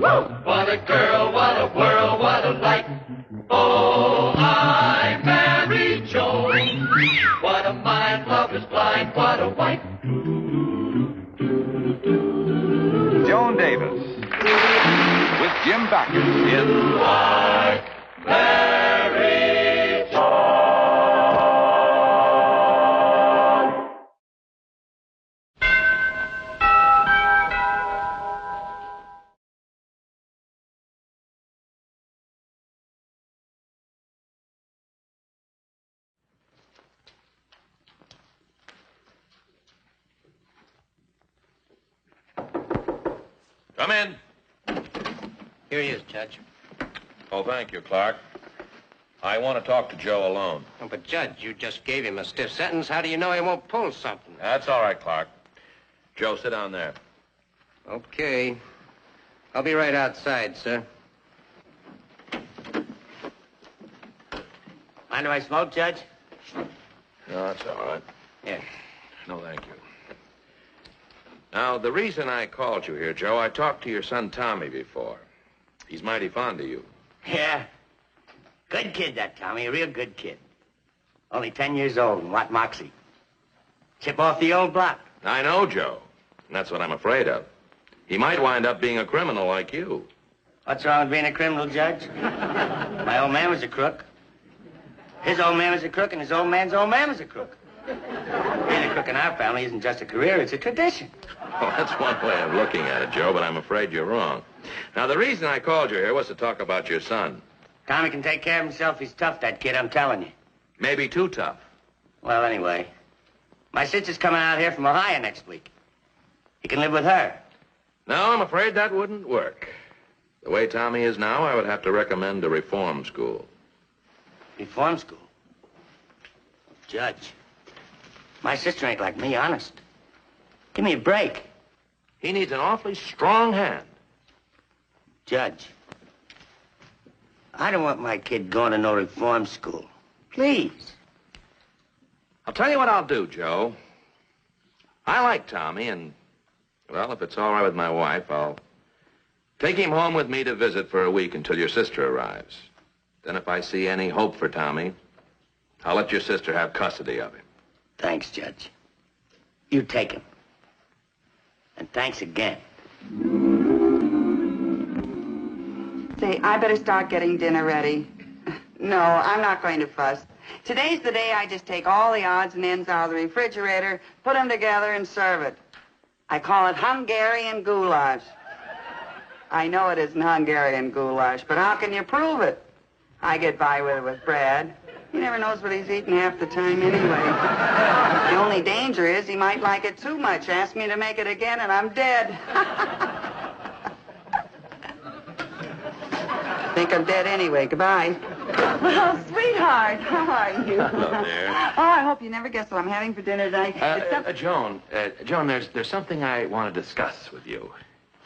What a girl, what a world, what a light. Oh, I married Joan. What a mind, love is blind, what a wife. Joan Davis with Jim Backus in I married Joan. Come in. Here he is, Judge. Oh, thank you, Clark. I want to talk to Joe alone. Oh, but, Judge, you just gave him a stiff sentence. How do you know he won't pull something? That's all right, Clark. Joe, sit down there. Okay. I'll be right outside, sir. Mind if I smoke, Judge? No, that's all right. Yeah. No, thank you. Now, the reason I called you here, Joe, I talked to your son Tommy before. He's mighty fond of you. Yeah. Good kid, that Tommy. A real good kid. Only 10 years old and what moxie. Chip off the old block. I know, Joe. And that's what I'm afraid of. He might wind up being a criminal like you. What's wrong with being a criminal, Judge? My old man was a crook. His old man was a crook, and his old man's old man was a crook. Being a crook in our family isn't just a career, it's a tradition. Well, that's one way of looking at it, Joe, but I'm afraid you're wrong. Now, the reason I called you here was to talk about your son. Tommy can take care of himself. He's tough, that kid, I'm telling you. Maybe too tough. Well, anyway, my sister's coming out here from Ohio next week. He can live with her. No, I'm afraid that wouldn't work. The way Tommy is now, I would have to recommend a reform school. Reform school? Judge, my sister ain't like me, honest. Give me a break. He needs an awfully strong hand. Judge, I don't want my kid going to no reform school. Please. I'll tell you what I'll do, Joe. I like Tommy, and, well, if it's all right with my wife, I'll take him home with me to visit for a week until your sister arrives. Then if I see any hope for Tommy, I'll let your sister have custody of him. Thanks, Judge. You take him. And thanks again. Say, I better start getting dinner ready. No, I'm not going to fuss. Today's the day I just take all the odds and ends out of the refrigerator, put them together, and serve it. I call it Hungarian goulash. I know it isn't Hungarian goulash, but how can you prove it? I get by with it with Brad. He never knows what he's eating half the time anyway. The only danger is he might like it too much, ask me to make it again, and I'm dead. Think I'm dead anyway. Goodbye. Well, sweetheart, how are you? Hello there. Oh, I hope you never guess what I'm having for dinner tonight. Joan, there's something I want to discuss with you.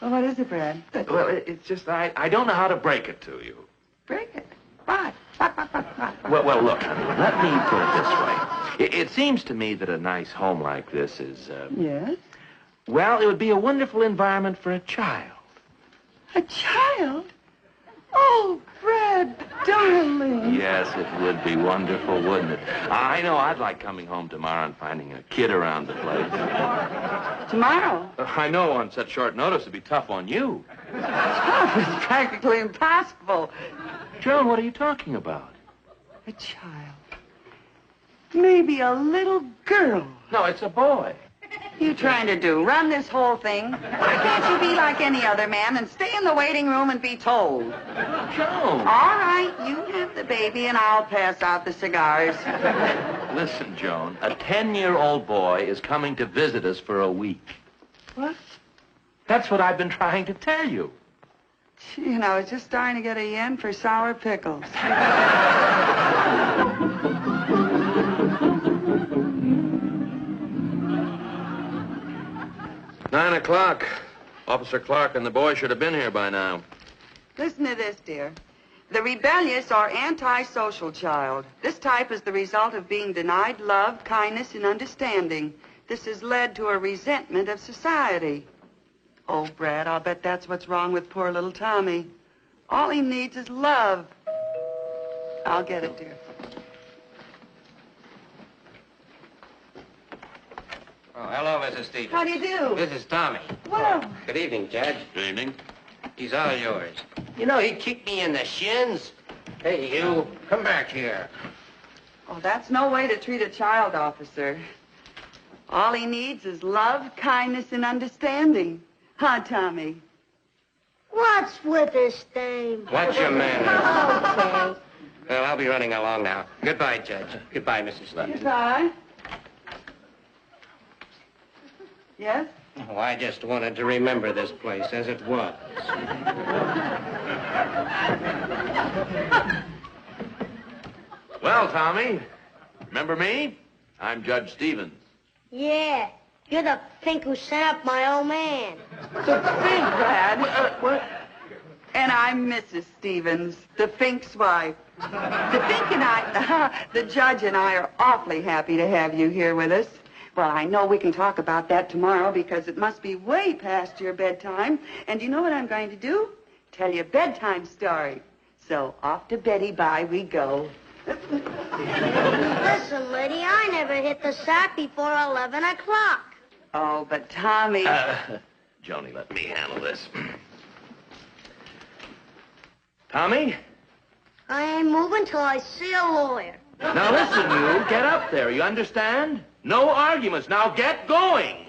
Well, what is it, Brad? Well, it's just I don't know how to break it to you. Break it. What? Well, look, honey, let me put it this way. It seems to me that a nice home like this is, Yes? well, it would be a wonderful environment for a child. A child? Oh, Brad, darling. Yes, it would be wonderful, wouldn't it? I know I'd like coming home tomorrow and finding a kid around the place. Tomorrow? I know on such short notice it'd be tough on you. Oh, it's practically impossible. Joan, what are you talking about? A child. Maybe a little girl. No, it's a boy. You trying to do? Run this whole thing? Why can't you be like any other man and stay in the waiting room and be told? Joan. All right, you have the baby and I'll pass out the cigars. Listen, Joan, a 10-year-old boy is coming to visit us for a week. What? That's what I've been trying to tell you. You know, it's just starting to get a yen for sour pickles. 9 o'clock. Officer Clark and the boy should have been here by now. Listen to this, dear. The rebellious or antisocial child. This type is the result of being denied love, kindness, and understanding. This has led to a resentment of society. Oh, Brad, I'll bet that's what's wrong with poor little Tommy. All he needs is love. I'll get it, dear. Oh, hello, Mrs. Stevens. How do you do? This is Tommy. Well, Good evening, Judge. Good evening. He's all yours. You know, he kicked me in the shins. Hey, you, come back here. oh, that's no way to treat a child, officer. All he needs is love, kindness, and understanding. Huh, Tommy? What's with this thing? What's your manners? Okay. Well, I'll be running along now. Goodbye, Judge. Goodbye, Mrs. Stevens. Goodbye. Yes? Oh, I just wanted to remember this place as it was. Well, Tommy, remember me? I'm Judge Stevens. Yeah, you're the fink who sent up my old man. The Fink, Brad. What? And I'm Mrs. Stevens, the Fink's wife. The Fink and I, the judge and I are awfully happy to have you here with us. Well, I know we can talk about that tomorrow because it must be way past your bedtime. And you know what I'm going to do? Tell you a bedtime story. So off to Betty Bye we go. Listen, lady, I never hit the sack before 11 o'clock. Oh, but Tommy... Joni, let me handle this. Tommy? I ain't moving till I see a lawyer. Now listen, you. Get up there. You understand? No arguments. Now get going.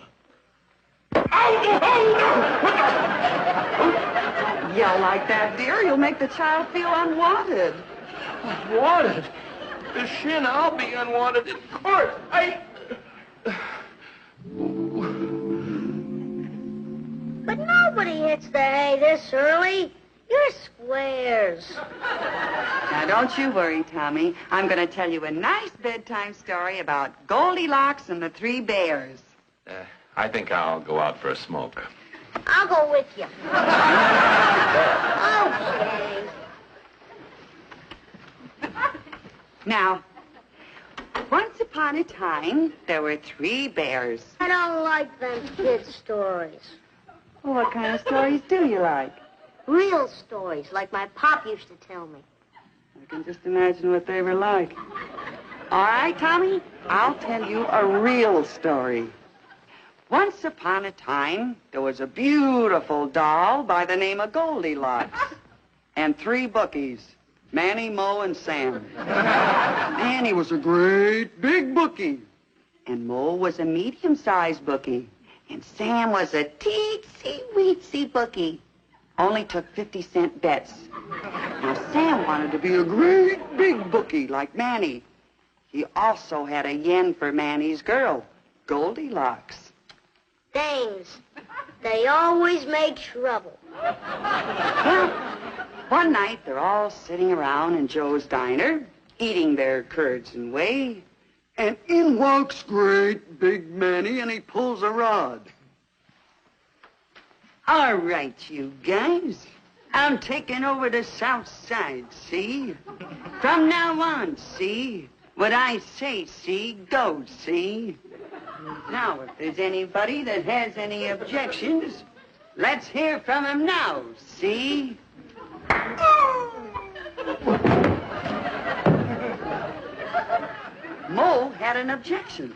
Yell like that, dear. You'll make the child feel unwanted. Unwanted? The shin, I'll be unwanted in court. But nobody hits the hay this early. You're squares. Now, don't you worry, Tommy. I'm going to tell you a nice bedtime story about Goldilocks and the Three Bears. I think I'll go out for a smoke. I'll go with you. Okay. Now, once upon a time, there were 3 bears. I don't like them kid stories. Well, what kind of stories do you like? Real stories, like my pop used to tell me. I can just imagine what they were like. All right, Tommy, I'll tell you a real story. Once upon a time, there was a beautiful doll by the name of Goldilocks. And 3 bookies, Manny, Mo, and Sam. Manny was a great big bookie. And Mo was a medium-sized bookie. And Sam was a teensy-weensy bookie. Only took 50-cent bets. Now, Sam wanted to be a great big bookie like Manny. He also had a yen for Manny's girl, Goldilocks. Dames, they always make trouble. Well, one night they're all sitting around in Joe's diner, eating their curds and whey, and in walks great big Manny, and he pulls a rod. All right, you guys. I'm taking over the South Side, see? From now on, see? What I say, see, goes, see? Now, if there's anybody that has any objections, let's hear from him now, see? Mo had an objection.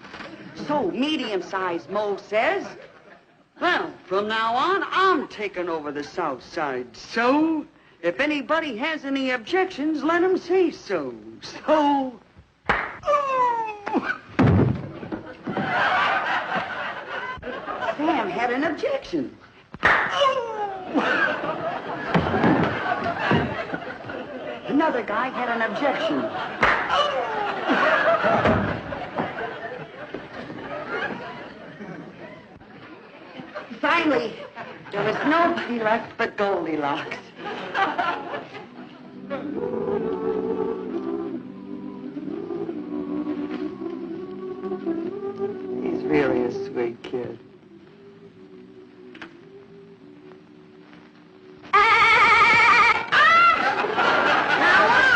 So medium-sized Mo says, well, from now on, I'm taking over the South Side. So, if anybody has any objections, let them say so. So... Sam had an objection. Another guy had an objection. Finally, there was nobody left but Goldilocks. He's really a sweet kid. Now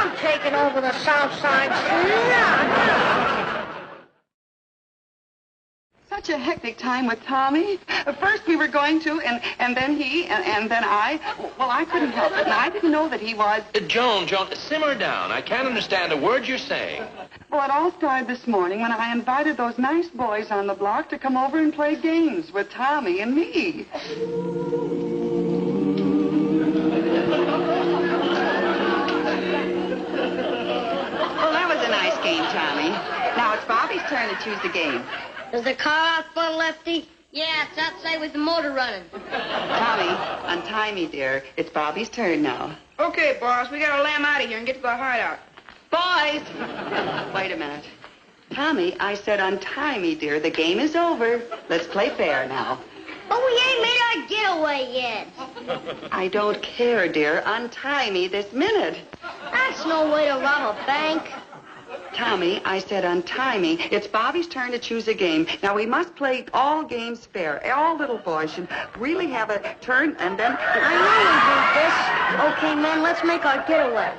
I'm taking over the South Side. Such such a hectic time with Tommy. First we were going to, and then he, and then I. Well, I couldn't help it, and I didn't know that he was... Joan, simmer down. I can't understand a word you're saying. Well, it all started this morning when I invited those nice boys on the block to come over and play games with Tommy and me. Well, that was a nice game, Tommy. Now it's Bobby's turn to choose the game. Is the car out front, Lefty? Yeah, it's outside with the motor running. Tommy, untie me, dear. It's Bobby's turn now. Okay, boss, we gotta lamb out of here and get to our hideout. Boys! Wait a minute. Tommy, I said untie me, dear. The game is over. Let's play fair now. But we ain't made our getaway yet. I don't care, dear. Untie me this minute. That's no way to rob a bank. Tommy, I said untie me. It's Bobby's turn to choose a game. Now, we must play all games fair. All little boys should really have a turn, and then... I know we did this. Okay, men, let's make our getaway.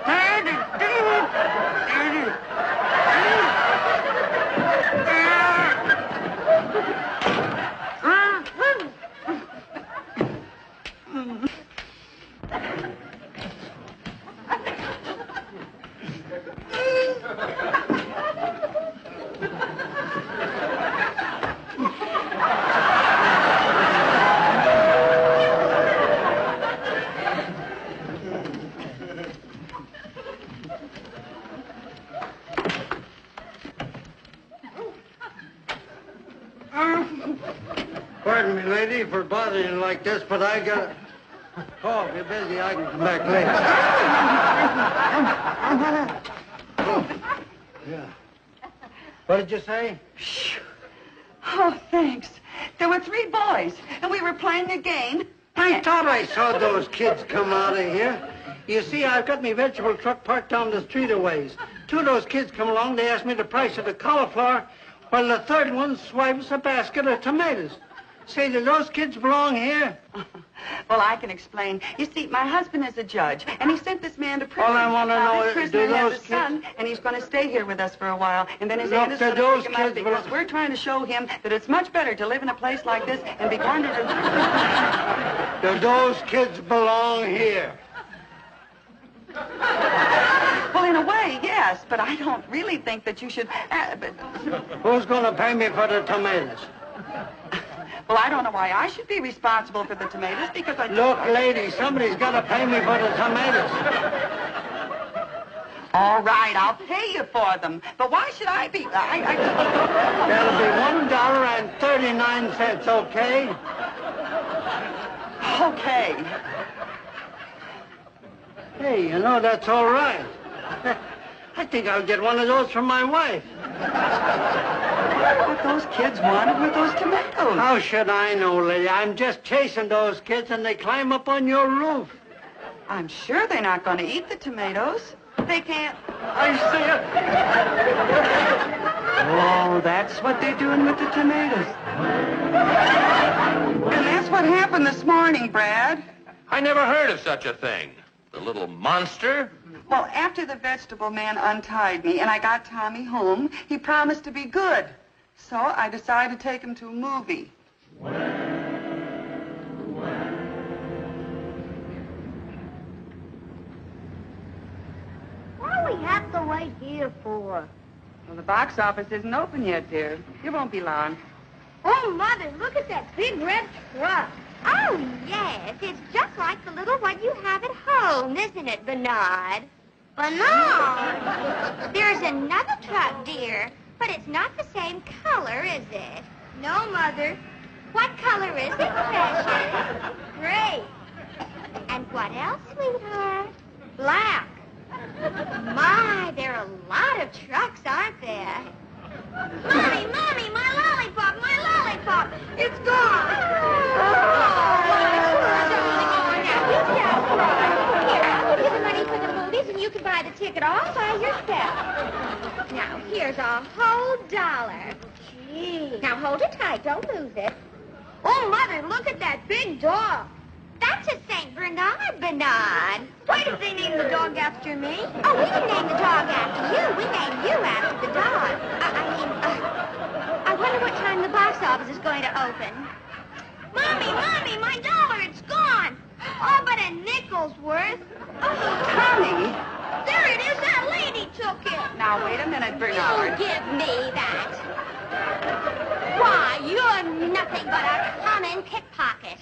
Pardon me, lady, for bothering you like this, but I got... Oh, if you're busy, I can come back later. Oh, yeah. What did you say? Oh, thanks. There were 3 boys, and we were playing a game. I thought I saw those kids come out of here. You see, I've got my vegetable truck parked down the street a ways. 2 of those kids come along, they asked me the price of the cauliflower, while the third one swipes a basket of tomatoes. Say, do those kids belong here? Well, I can explain. You see, my husband is a judge, and he sent this man to prison. All I want to know This is, prisoner do has those a son, and he's going to stay here with us for a while. And then his Look, aunt is do going to those pick him up kids because belong- we're trying to show him that it's much better to live in a place like this and be cornered. Do those kids belong here? Well, in a way, yes, but I don't really think that you should... Who's going to pay me for the tomatoes? Well, I don't know why I should be responsible for the tomatoes, because I... Look, lady, somebody's got to pay me for the tomatoes. All right, I'll pay you for them. But why should I be... That'll be $1.39, okay? Okay. Hey, you know, that's all right. I think I'll get one of those for my wife. What those kids wanted were those tomatoes. How should I know, lady? I'm just chasing those kids, and they climb up on your roof. I'm sure they're not going to eat the tomatoes. They can't... I see it. Oh, that's what they're doing with the tomatoes. And that's what happened this morning, Brad. I never heard of such a thing. The little monster. Well, after the vegetable man untied me and I got Tommy home, he promised to be good. So I decided to take him to a movie. What do we have to wait here for? Well, the box office isn't open yet, dear. It won't be long. Oh, Mother, look at that big red truck. Oh, yes. It's just like the little one you have at home, isn't it, Bernard? Bernard! There's another truck, dear, but it's not the same color, is it? No, Mother. What color is it, precious? Gray. And what else, sweetheart? Black. My, there are a lot of trucks, aren't there? Mommy, Mommy, my lollipop, my lollipop! It's gone! Oh, darling, now you just cry. Here, I'll give you the money for the movies, and you can buy the ticket all by yourself. Now, here's a whole $1. Gee. Now, hold it tight. Don't lose it. Oh, Mother, look at that big dog. That's a St. Bernard, Bernard. Why did they name the dog after me? Oh, we didn't name the dog after you. We named you after the dog. I wonder what time the box office is open. Mommy, my dollar, it's gone. All but a nickel's worth. Connie! There it is, that lady took it. Now, wait a minute, You Bernard. give me that. Why, you're nothing but a common pickpocket.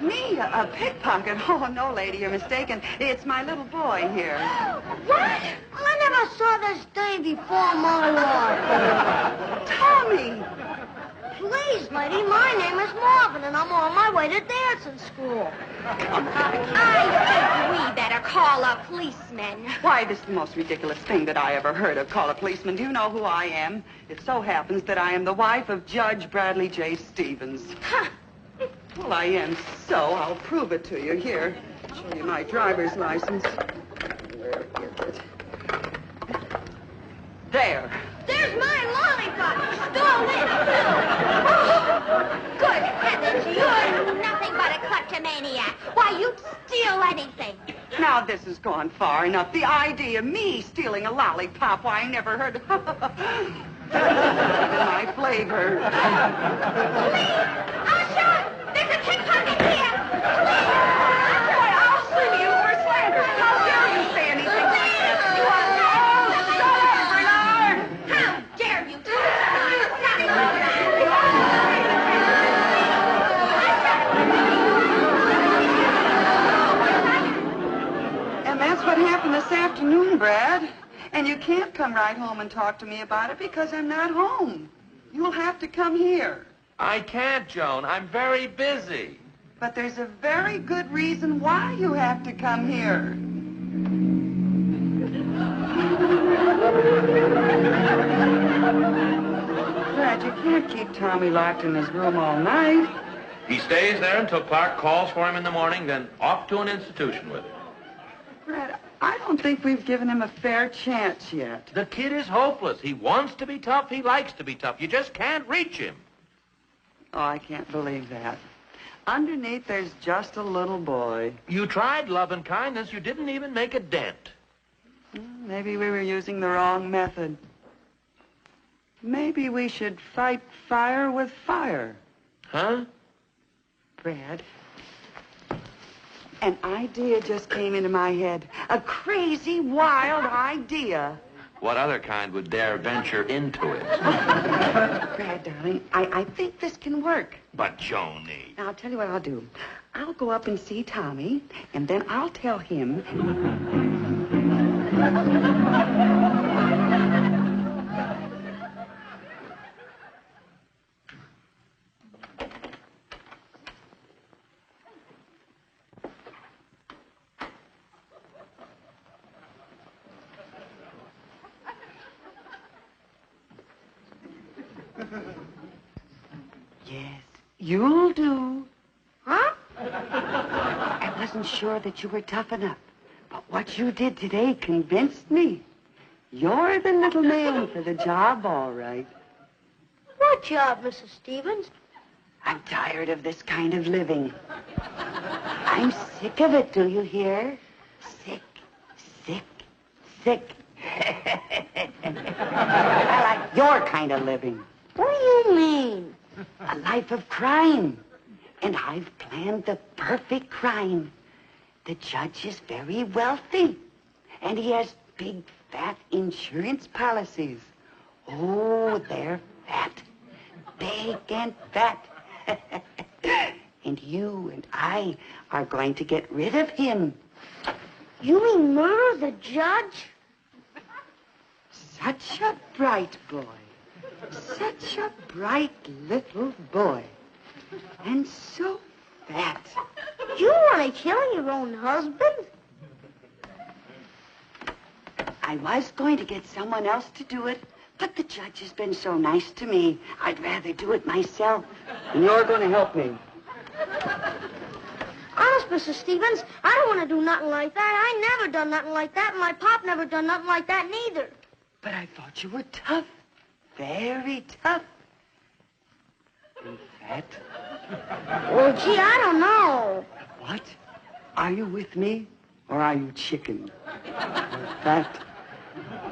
Me? A pickpocket? Oh, no, lady, you're mistaken. It's my little boy here. What? Well, I never saw this day before in my life. Tommy! Please, lady, my name is Marvin, and I'm on my way to dancing school. I think we better call a policeman. Why, this is the most ridiculous thing that I ever heard of. Call a policeman. Do you know who I am? It so happens that I am the wife of Judge Bradley J. Stevens. Huh. Well, I am so. I'll prove it to you. Here, show you my driver's license. Where is it? There. There's my lollipop. Stolen, too. Oh, good heavens, you're nothing but a kleptomaniac. Why, you'd steal anything. Now, this has gone far enough. The idea of me stealing a lollipop, why, I never heard of my flavor. Usher, there's a pickpocket here. Boy, I'll sue you for slander. How dare you say anything like that? You are... Oh, shut up, Bernard! How dare you? And that's what happened this afternoon, Brad. And you can't come right home and talk to me about it because I'm not home. You'll have to come here. I can't, Joan. I'm very busy. But there's a very good reason why you have to come here. Brad, you can't keep Tommy locked in his room all night. He stays there until Clark calls for him in the morning, then off to an institution with him. Brad, I don't think we've given him a fair chance yet. The kid is hopeless. He wants to be tough. He likes to be tough. You just can't reach him. Oh, I can't believe that. Underneath, there's just a little boy. You tried love and kindness. You didn't even make a dent. Maybe we were using the wrong method. Maybe we should fight fire with fire. Huh? Brad, an idea just came into my head. A crazy, wild idea. What other kind would dare venture into it? Brad, darling, I think this can work. But, Joni... Now, I'll tell you what I'll do. I'll go up and see Tommy, and then I'll tell him... Yes, you'll do. Huh? I wasn't sure that you were tough enough, but what you did today convinced me. You're the little man for the job, all right. What job, Mrs. Stevens? I'm tired of this kind of living. I'm sick of it, do you hear? Sick, sick, sick. I like your kind of living. What do you mean? A life of crime. And I've planned the perfect crime. The judge is very wealthy. And he has big, fat insurance policies. Oh, they're fat. Big and fat. And you and I are going to get rid of him. You mean murder the judge? Such a bright boy. Such a bright little boy. And so fat. You want to kill your own husband? I was going to get someone else to do it, but the judge has been so nice to me, I'd rather do it myself. And you're going to help me. Honest, Mrs. Stevens, I don't want to do nothing like that. I never done nothing like that, and my pop never done nothing like that neither. But I thought you were tough. Very tough. And fat. Well, gee, I don't know. What? Are you with me, or are you chicken? Fat.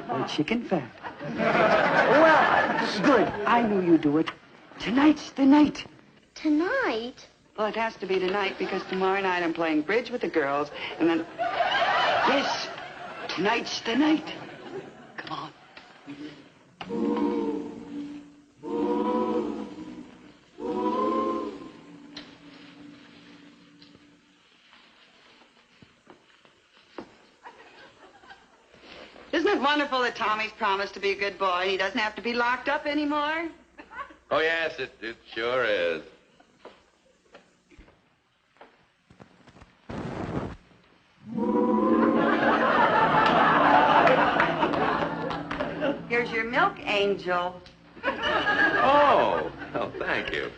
Or chicken fat? Well, good. I knew you'd do it. Tonight's the night. Tonight? Well, it has to be tonight because tomorrow night I'm playing bridge with the girls, and then... Yes, tonight's the night. Come on. Isn't it wonderful that Tommy's promised to be a good boy and he doesn't have to be locked up anymore? Oh, yes, it sure is. Here's your milk, Angel. Oh, thank you.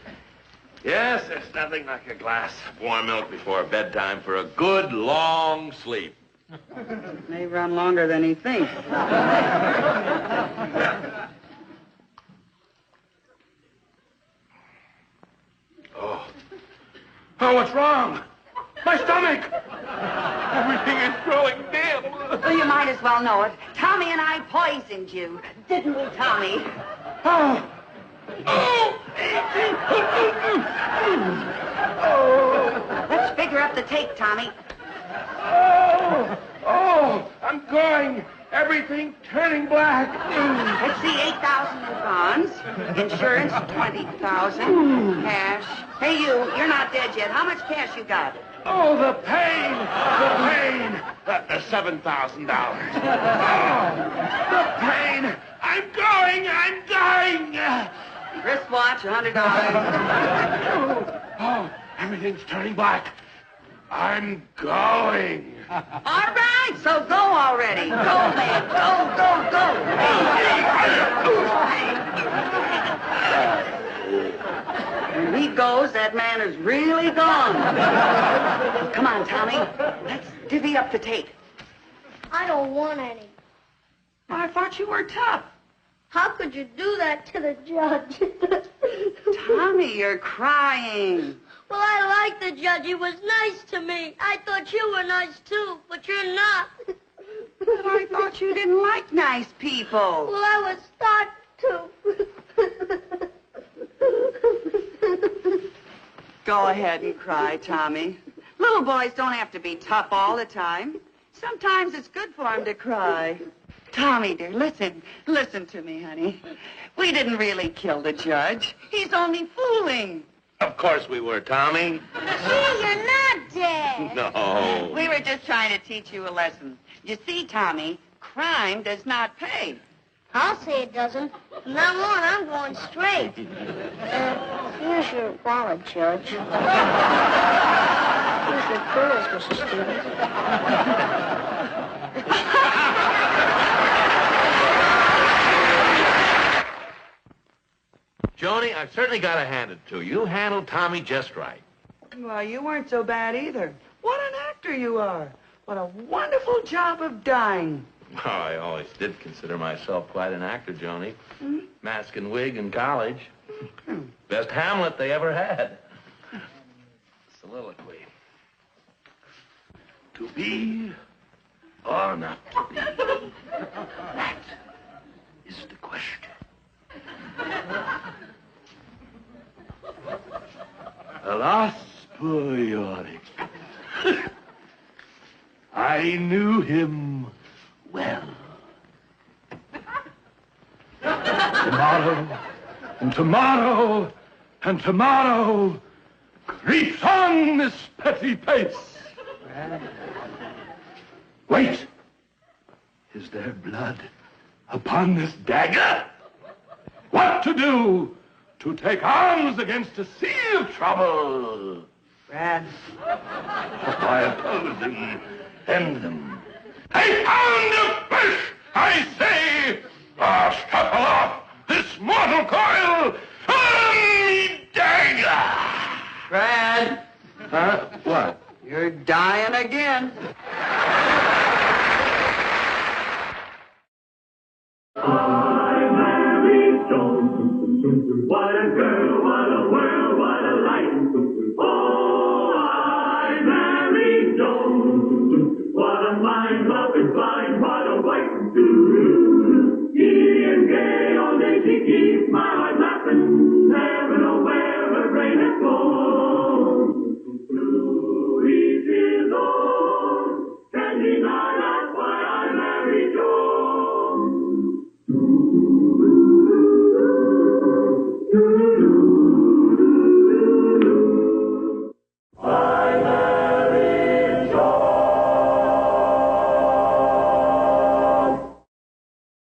Yes, there's nothing like a glass of warm milk before bedtime for a good, long sleep. May run longer than he thinks. Oh, what's wrong? My stomach! Everything is growing dim. Well, you might as well know it. Tommy and I poisoned you. Didn't we, Tommy? Oh! Let's figure up the take, Tommy. Oh, I'm going. Everything turning black. Let's see, 8,000 in bonds. Insurance, 20,000. Cash. Hey, you're not dead yet. How much cash you got? Oh, the pain! The pain! $7,000. Oh, the pain! I'm going! I'm dying! Wristwatch, $100. Oh, everything's turning black. I'm going. All right, so go already. Go, man. Go. When he goes, that man is really gone. Come on, Tommy. Let's divvy up the take. I don't want any. I thought you were tough. How could you do that to the judge? Tommy, you're crying. Well, I like the judge. He was nice to me. I thought you were nice, too, but you're not. But I thought you didn't like nice people. Well, I was taught to. Go ahead and cry, Tommy. Little boys don't have to be tough all the time. Sometimes it's good for them to cry. Tommy, dear, listen to me, honey. We didn't really kill the judge. He's only fooling. Of course we were, Tommy. Gee, you're not dead. No. We were just trying to teach you a lesson. You see, Tommy, crime does not pay. I'll say it doesn't. From now on, I'm going straight. Here's your wallet, Judge. Here's your pearls, Mrs. Stevens. Joni, I've certainly got to hand it to you. You handled Tommy just right. Well, you weren't so bad either. What an actor you are. What a wonderful job of dying. Oh, I always did consider myself quite an actor, Joni. Mask and wig in college. Best Hamlet they ever had. Soliloquy. To be or not to be? That is the question. Alas, poor Yorick. I knew him well. Tomorrow, and tomorrow, and tomorrow creeps on this petty pace. Wait! Is there blood upon this dagger? What to do to take arms against a sea of trouble? Brad. By opposing, end them. A pound of flesh, I say! Shuffle off this mortal coil from me dagger! Brad. Huh? What? You're dying again. I married Joan. What a girl, what a world, what a life. Oh, I married Joan. What a mind, love is blind, what a wife. Giddy and gay, all day she keeps my